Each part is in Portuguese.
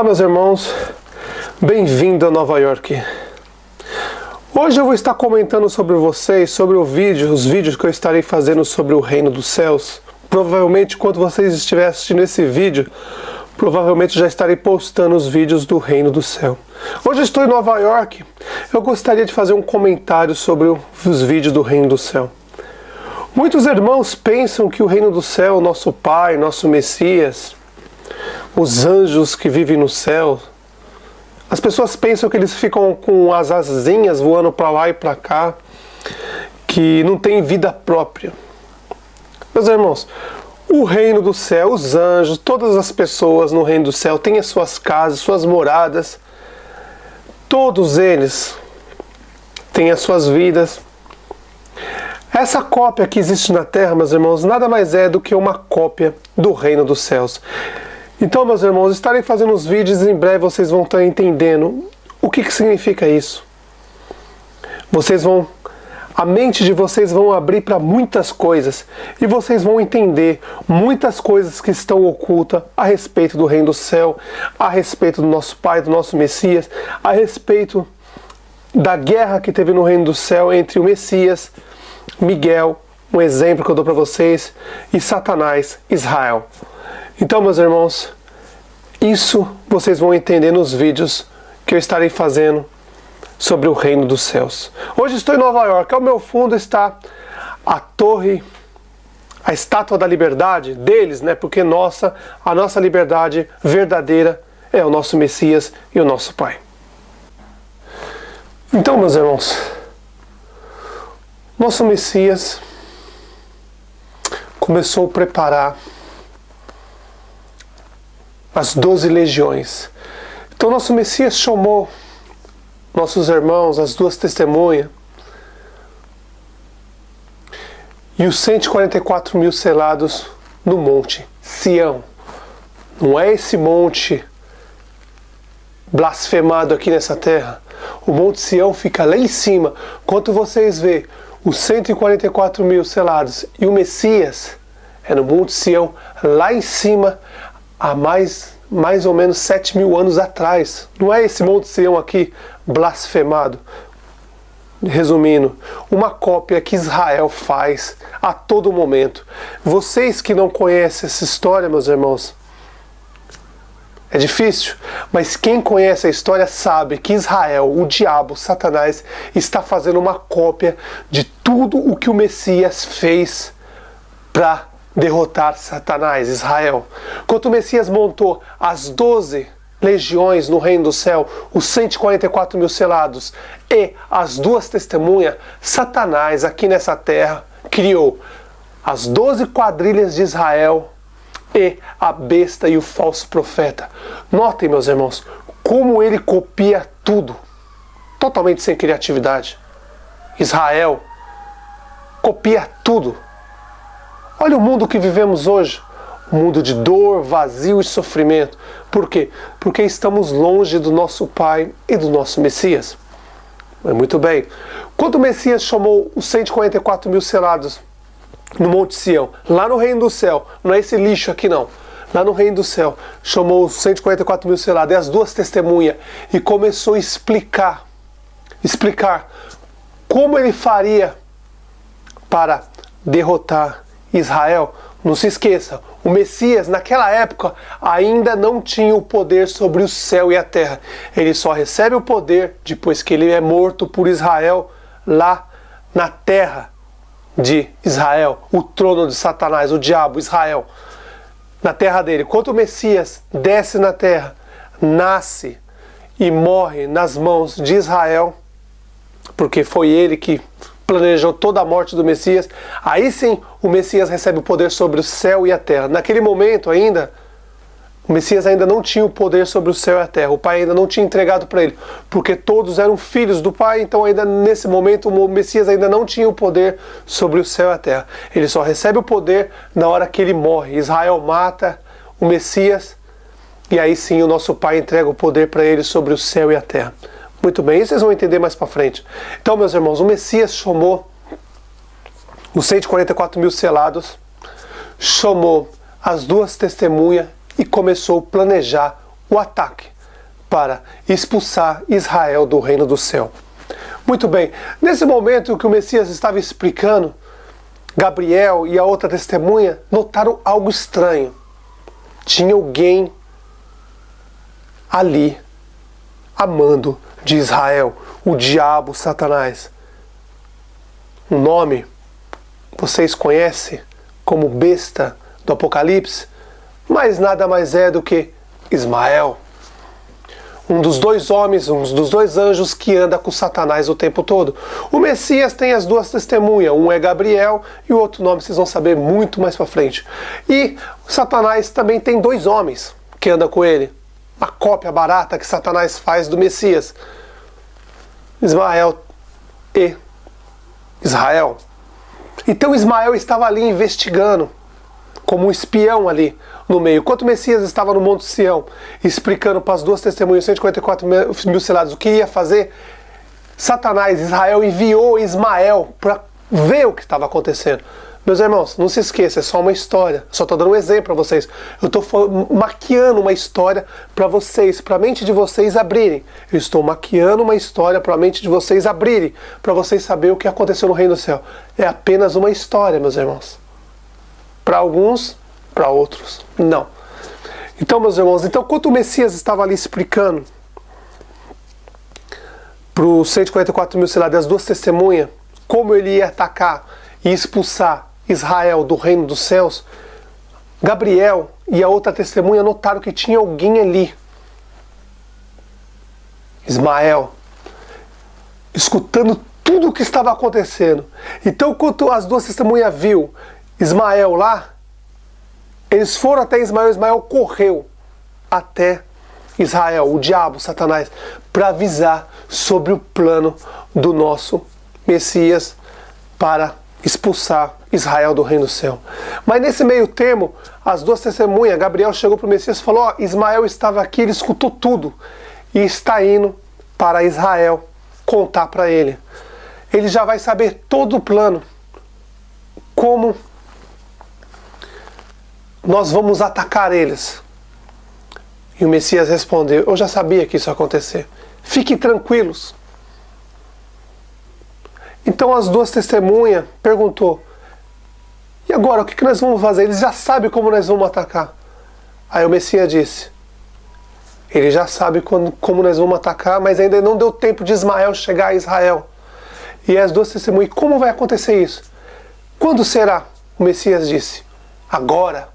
Olá, meus irmãos, bem-vindo a Nova York. Hoje eu vou estar comentando sobre vocês, sobre os vídeos que eu estarei fazendo sobre o Reino dos Céus. Provavelmente, quando vocês estiverem assistindo esse vídeo, provavelmente já estarei postando os vídeos do Reino do Céu. Hoje eu estou em Nova York, eu gostaria de fazer um comentário sobre os vídeos do Reino do Céu. Muitos irmãos pensam que o Reino do Céu, nosso Pai, nosso Messias, os anjos que vivem no céu, as pessoas pensam que eles ficam com as asinhas voando para lá e para cá, que não tem vida própria. Meus irmãos, o Reino do Céu, os anjos, todas as pessoas no Reino do Céu têm as suas casas, suas moradas, todos eles têm as suas vidas. Essa cópia que existe na Terra, meus irmãos, nada mais é do que uma cópia do Reino dos Céus. Então, meus irmãos, estarei fazendo os vídeos e em breve vocês vão estar entendendo o que significa isso. A mente de vocês vão abrir para muitas coisas e vocês vão entender muitas coisas que estão ocultas a respeito do Reino do Céu, a respeito do nosso Pai, do nosso Messias, a respeito da guerra que teve no Reino do Céu entre o Messias, Miguel, um exemplo que eu dou para vocês, e Satanás, Israel. Então, meus irmãos, isso vocês vão entender nos vídeos que eu estarei fazendo sobre o Reino dos Céus. Hoje estou em Nova York, ao meu fundo está a torre, a estátua da liberdade deles, né? Porque a nossa liberdade verdadeira é o nosso Messias e o nosso Pai. Então, meus irmãos, nosso Messias começou a preparar as 12 legiões. Então nosso Messias chamou nossos irmãos, as duas testemunhas, e os 144 mil selados no monte Sião. Não é esse monte blasfemado aqui nessa terra. O monte Sião fica lá em cima. Quando vocês vê os 144 mil selados e o Messias, é no monte Sião, lá em cima, há mais ou menos 7 mil anos atrás. Não é esse monte Sião aqui blasfemado. Resumindo, uma cópia que Israel faz a todo momento. Vocês que não conhecem essa história, meus irmãos, é difícil, mas quem conhece a história sabe que Israel, o diabo, Satanás, está fazendo uma cópia de tudo o que o Messias fez para derrotar Satanás, Israel. Quando o Messias montou as 12 legiões no Reino do Céu, os 144 mil selados e as duas testemunhas, Satanás aqui nessa terra criou as 12 quadrilhas de Israel e a besta e o falso profeta. Notem, meus irmãos, como ele copia tudo, totalmente sem criatividade. Israel copia tudo. Olha o mundo que vivemos hoje, um mundo de dor, vazio e sofrimento. Por quê? Porque estamos longe do nosso Pai e do nosso Messias. Muito bem. Quando o Messias chamou os 144 mil selados no Monte Sião, lá no Reino do Céu, não é esse lixo aqui não, lá no Reino do Céu, chamou os 144 mil selados e as duas testemunhas e começou a explicar como ele faria para derrotar Israel. Não se esqueça, o Messias naquela época ainda não tinha o poder sobre o céu e a terra. Ele só recebe o poder depois que ele é morto por Israel lá na terra de Israel, o trono de Satanás, o diabo, Israel, na terra dele. Quando o Messias desce na terra, nasce e morre nas mãos de Israel, porque foi ele que planejou toda a morte do Messias, aí sim o Messias recebe o poder sobre o céu e a terra. Naquele momento ainda, o Messias ainda não tinha o poder sobre o céu e a terra. O Pai ainda não tinha entregado para ele, porque todos eram filhos do Pai, então ainda nesse momento o Messias ainda não tinha o poder sobre o céu e a terra. Ele só recebe o poder na hora que ele morre. Israel mata o Messias, e aí sim o nosso Pai entrega o poder para ele sobre o céu e a terra. Muito bem, isso vocês vão entender mais para frente. Então, meus irmãos, o Messias chamou os 144 mil selados, chamou as duas testemunhas e começou a planejar o ataque. para expulsar Israel do reino do céu. Muito bem, nesse momento que o Messias estava explicando, Gabriel e a outra testemunha notaram algo estranho. Tinha alguém ali, amando de Israel, o diabo, Satanás. O nome vocês conhecem como besta do Apocalipse, mas nada mais é do que Ismael. Um dos dois homens, um dos dois anjos que anda com Satanás o tempo todo. O Messias tem as duas testemunhas, um é Gabriel e o outro nome vocês vão saber muito mais para frente. E Satanás também tem dois homens que andam com ele. Uma cópia barata que Satanás faz do Messias. Ismael e Israel. Então Ismael estava ali investigando, como um espião ali no meio. Enquanto o Messias estava no Monte Sião, explicando para as duas testemunhas, 144 mil selados, o que ia fazer, Satanás, Israel, enviou Ismael para ver o que estava acontecendo. Meus irmãos, não se esqueça, é só uma história. Só estou dando um exemplo para vocês. Eu estou maquiando uma história para vocês, para a mente de vocês abrirem. Eu estou maquiando uma história para a mente de vocês abrirem, para vocês saberem o que aconteceu no reino do céu. É apenas uma história, meus irmãos. Para alguns, para outros, não. Então, meus irmãos, enquanto o Messias estava ali explicando para os 144 mil selados, as duas testemunhas, como ele ia atacar e expulsar Israel do reino dos céus, Gabriel e a outra testemunha notaram que tinha alguém ali. Ismael, escutando tudo o que estava acontecendo. Então, quando as duas testemunhas viu Ismael lá, eles foram até Ismael, Ismael correu até Israel, o diabo, Satanás, para avisar sobre o plano do nosso Messias para expulsar Israel do reino do céu. Mas nesse meio termo, as duas testemunhas, Gabriel chegou para o Messias e falou, Ismael estava aqui, ele escutou tudo e está indo para Israel contar para ele. Ele já vai saber todo o plano, como nós vamos atacar eles. E o Messias respondeu, eu já sabia que isso ia acontecer. Fiquem tranquilos. Então as duas testemunhas perguntou, e agora, o que nós vamos fazer? Eles já sabem como nós vamos atacar. Aí o Messias disse, ele já sabe como nós vamos atacar, mas ainda não deu tempo de Ismael chegar a Israel. E as duas testemunhas, como vai acontecer isso? Quando será? O Messias disse, agora.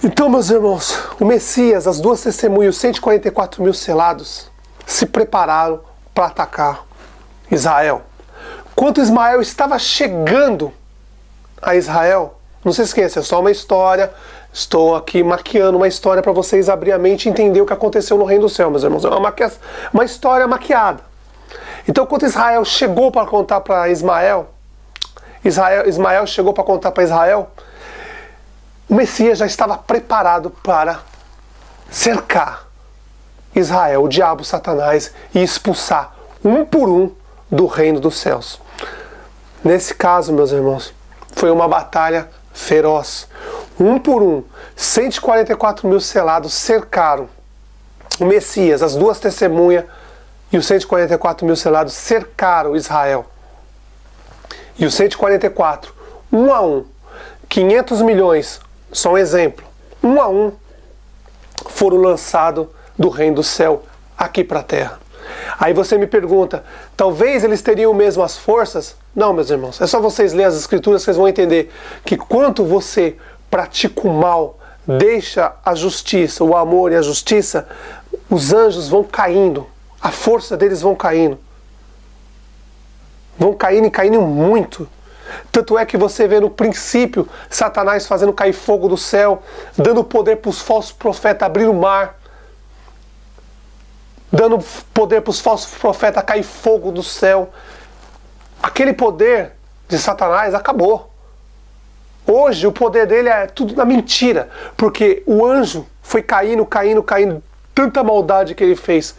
Então, meus irmãos, o Messias, as duas testemunhas, os 144 mil selados, se prepararam para atacar Israel. Quando Ismael estava chegando a Israel, não se esqueça, é só uma história, estou aqui maquiando uma história para vocês abrir a mente e entender o que aconteceu no reino do céu, meus irmãos. É uma história maquiada. Então, quando Israel chegou para contar para Ismael chegou para contar para Israel, o Messias já estava preparado para cercar Israel, o diabo, Satanás, e expulsar um por um do reino dos céus. Nesse caso, meus irmãos, foi uma batalha feroz. Um por um, 144 mil selados cercaram o Messias, as duas testemunhas e os 144 mil selados cercaram Israel. E os 144, um a um, 500 milhões, só um exemplo, um a um, foram lançados do reino do céu aqui para a terra. Aí você me pergunta, talvez eles teriam mesmo as forças? Não, meus irmãos, é só vocês lerem as escrituras que vocês vão entender que quanto você pratica o mal, deixa a justiça, o amor e a justiça, os anjos vão caindo, a força deles vão caindo. Vão caindo e caindo muito. Tanto é que você vê no princípio Satanás fazendo cair fogo do céu, dando poder para os falsos profetas abrir o mar, dando poder para os falsos profetas cair fogo do céu. Aquele poder de Satanás acabou. Hoje o poder dele é tudo na mentira, porque o anjo foi caindo, tanta maldade que ele fez.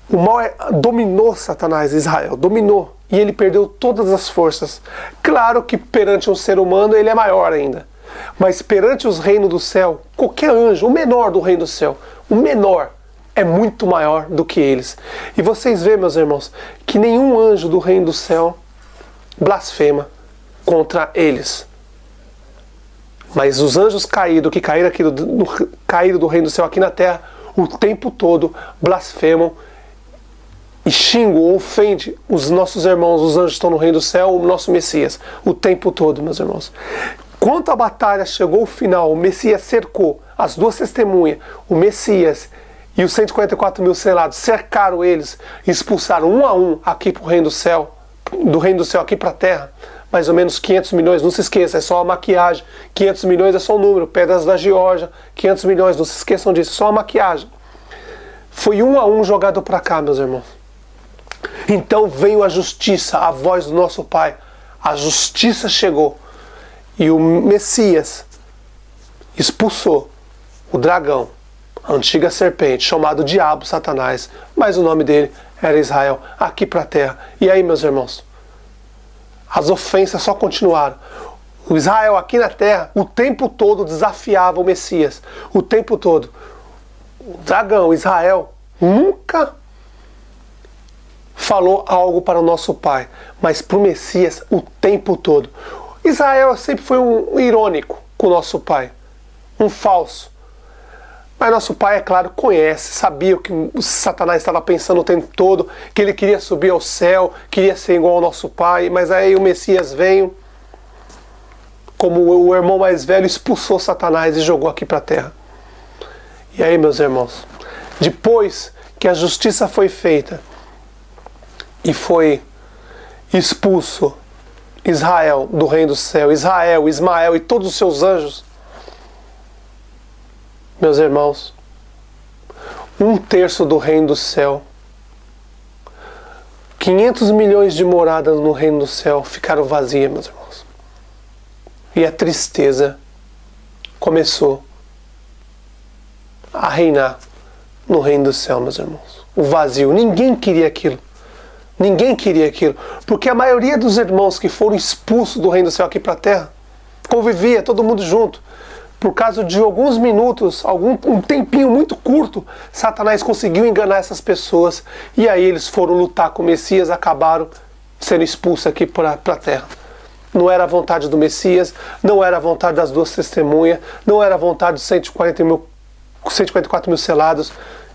O mal dominou Satanás, Israel, dominou. E ele perdeu todas as forças. Claro que perante um ser humano ele é maior ainda. Mas perante os reinos do céu, qualquer anjo, o menor do reino do céu, o menor é muito maior do que eles. E vocês veem, meus irmãos, que nenhum anjo do reino do céu blasfema contra eles. Mas os anjos caídos, que caíram do reino do céu aqui na terra, o tempo todo blasfemam e xingam ou ofendem os nossos irmãos, os anjos que estão no reino do céu, o nosso Messias, o tempo todo, meus irmãos. Quando a batalha chegou ao final, o Messias cercou as duas testemunhas, o Messias e os 144 mil selados, cercaram eles e expulsaram um a um aqui para o reino do reino do céu aqui para a terra. Mais ou menos 500 milhões, não se esqueça, é só a maquiagem. 500 milhões é só um número, pedras da Geórgia, 500 milhões, não se esqueçam disso, só a maquiagem. Foi um a um jogado para cá, meus irmãos. Então veio a justiça, a voz do nosso Pai. A justiça chegou. E o Messias expulsou o dragão, a antiga serpente, chamado Diabo, Satanás, mas o nome dele era Israel, aqui para a terra. E aí, meus irmãos? As ofensas só continuaram. O Israel aqui na terra, o tempo todo desafiava o Messias. O tempo todo. O dragão, Israel, nunca falou algo para o nosso Pai, mas para o Messias o tempo todo. Israel sempre foi um irônico com o nosso Pai, um falso. Mas nosso Pai, é claro, conhece, sabia o que o Satanás estava pensando o tempo todo, que ele queria subir ao céu, queria ser igual ao nosso Pai, mas aí o Messias veio, como o irmão mais velho, expulsou Satanás e jogou aqui para a terra. E aí, meus irmãos, depois que a justiça foi feita e foi expulso Israel do reino do céu, Israel, Ismael e todos os seus anjos, meus irmãos, 1/3 do reino do céu, 500 milhões de moradas no reino do céu ficaram vazias, meus irmãos. E a tristeza começou a reinar no reino do céu, meus irmãos. O vazio, ninguém queria aquilo. Ninguém queria aquilo. Porque a maioria dos irmãos que foram expulsos do reino do céu aqui para a terra, convivia todo mundo junto. Por causa de alguns minutos, um tempinho muito curto, Satanás conseguiu enganar essas pessoas. E aí eles foram lutar com o Messias, acabaram sendo expulsos aqui para a terra. Não era a vontade do Messias, não era a vontade das duas testemunhas, não era a vontade dos 144 mil selados,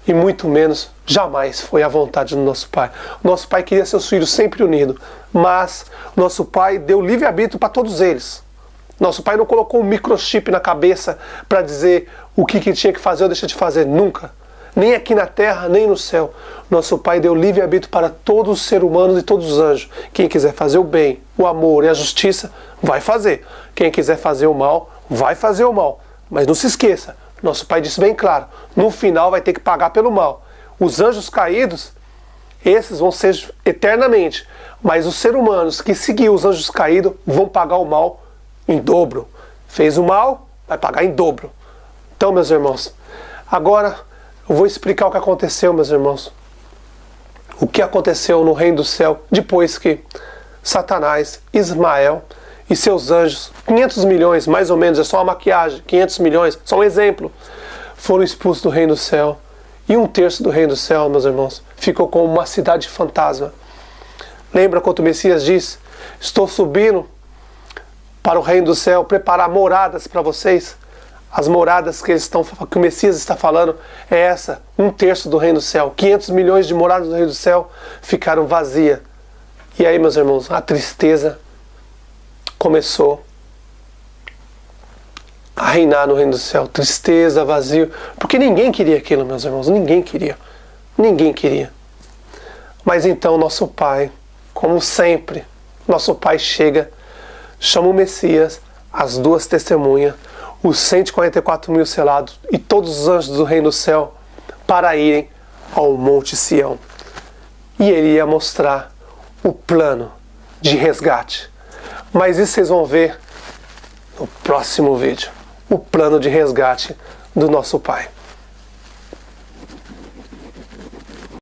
e muito menos, jamais foi a vontade do nosso Pai. O nosso Pai queria seus filhos sempre unidos, mas o nosso Pai deu livre-arbítrio para todos eles. Nosso Pai não colocou um microchip na cabeça para dizer o que tinha que fazer ou deixar de fazer, nunca. Nem aqui na terra, nem no céu. Nosso Pai deu livre-arbítrio para todos os seres humanos e todos os anjos. Quem quiser fazer o bem, o amor e a justiça, vai fazer. Quem quiser fazer o mal, vai fazer o mal. Mas não se esqueça, nosso Pai disse bem claro, no final vai ter que pagar pelo mal. Os anjos caídos, esses vão ser eternamente. Mas os seres humanos que seguiram os anjos caídos vão pagar o mal em dobro. Fez o mal, vai pagar em dobro. Então, meus irmãos, agora eu vou explicar o que aconteceu, meus irmãos. O que aconteceu no reino do céu depois que Satanás, Ismael e seus anjos, 500 milhões, mais ou menos, é só uma maquiagem, 500 milhões, só um exemplo, foram expulsos do reino do céu. E 1/3 do reino do céu, meus irmãos, ficou como uma cidade fantasma. Lembra quando o Messias disse: estou subindo para o reino do céu, preparar moradas para vocês? As moradas que o Messias está falando é essa, 1/3 do reino do céu. 500 milhões de moradas do reino do céu ficaram vazias. E aí, meus irmãos, a tristeza começou a reinar no reino do céu. Tristeza, vazio. Porque ninguém queria aquilo, meus irmãos. Ninguém queria. Ninguém queria. Mas então nosso Pai, como sempre, nosso Pai chega, chama o Messias, as duas testemunhas, os 144 mil selados e todos os anjos do reino do céu para irem ao Monte Sião. E ele ia mostrar o plano de resgate. Mas isso vocês vão ver no próximo vídeo. O plano de resgate do nosso Pai.